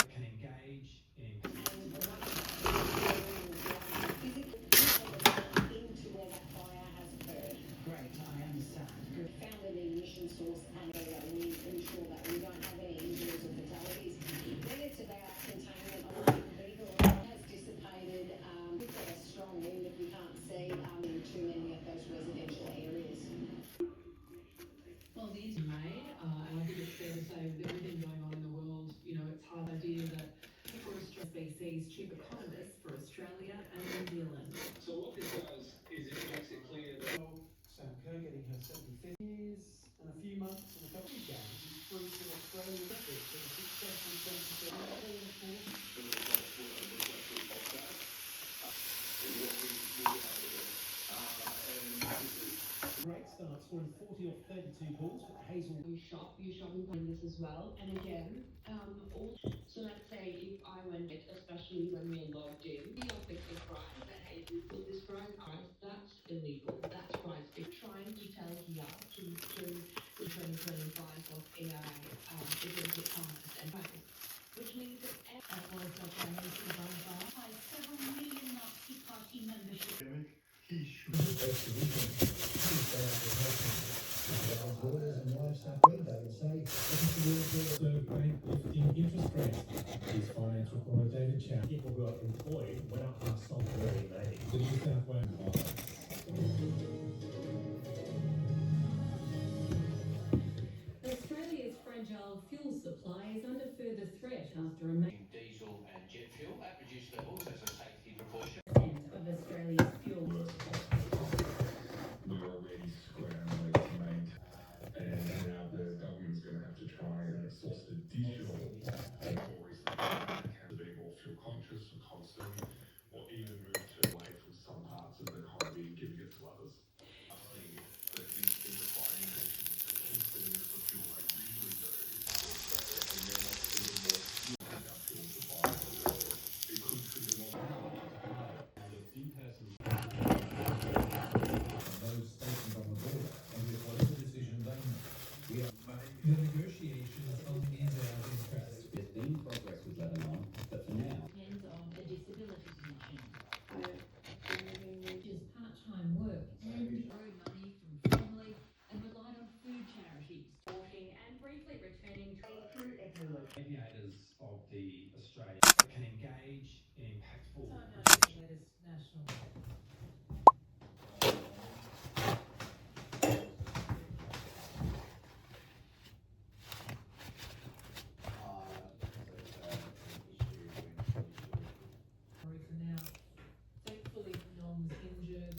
Can engage in into where that fire has occurred. great, I understand. Good. Found an ignition source and we ensure that we don't have any injuries or fatalities. Then it's about containment of the vehicle has dissipated. We've got a strong wind that we can't see in too many of those residential areas. Well, these are made, and I think it's fair to say with everything going on in the world, it's hard idea that for Australia species, chief economists for Australia and New Zealand. So what this does is it makes it clear that Sam Kerr getting her 75th years and a few months and a couple of games through to Australian records for the successful 2017 of course. the results were reflective of that. In what we do out of it. And this is Great start, scoring 40 off 32 balls, but Hazel You shop in this as well. And again, so let's say if I went, especially when People who are employed went up past Salford maybe. The New South Wales Australia's fragile fuel supply is under further threat after a diesel and jet fuel at reduced levels as a safety precaution. of Australia's fuel. we're already scrambling to maintain, and now the government's going to have to try and source additional inventories to be more fuel conscious and constant, or even move to away from some parts of the economy and giving it to others. I think that in refining nations to keep the use of fuel like we usually do, and then even more fuel in our fuel supply, it could trigger more. Those stations on the border, and with whatever decision they make, we are The negotiations on Israel's interest. There's been progress with Lebanon, but for now, Depends on a disability pension. Which is part-time work and borrowed money from family and relied on food charities. Walking and briefly returning to Mediators of the Australia can engage in impactful. National. Sorry for now. Thankfully, no one was injured.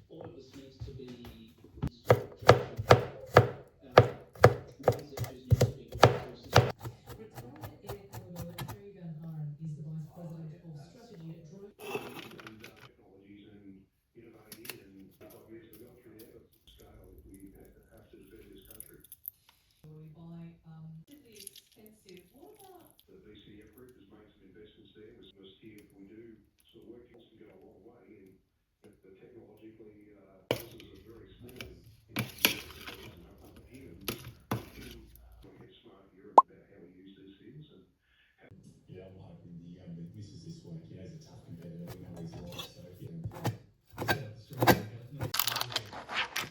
All of this needs to be Retired Air Commodore Terry Van Haren is the Vice President of Strategy at Drone. technologies and innovating, and 5 years we've got through the effort scale if we have to defend this country. We buy really expensive. What about The VCF group has made some investments there. Was here if we do sort of work, it can go a long way, and the technologically this is a very small we'll get smart in Europe about how we use these things. And Yeah, I'm hoping the misses this week. He has a tough competitor. We know he's lost, so yeah.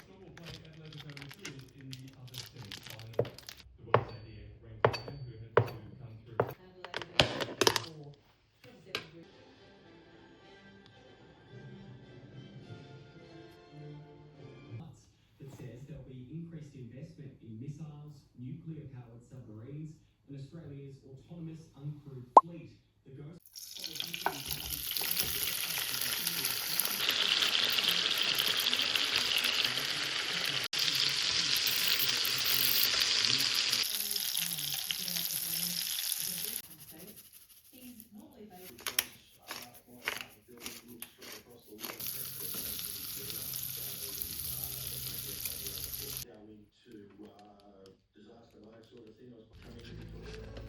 Global play at level 2 in the other semi-final. The World ADF ranked player who had to come through. Adelaide or 27 group? That says there'll be increased investment in missiles, nuclear-powered submarines, and Australia's autonomous uncrewed fleet that goes. He's not only based down into disaster mode sort of thing. I was coming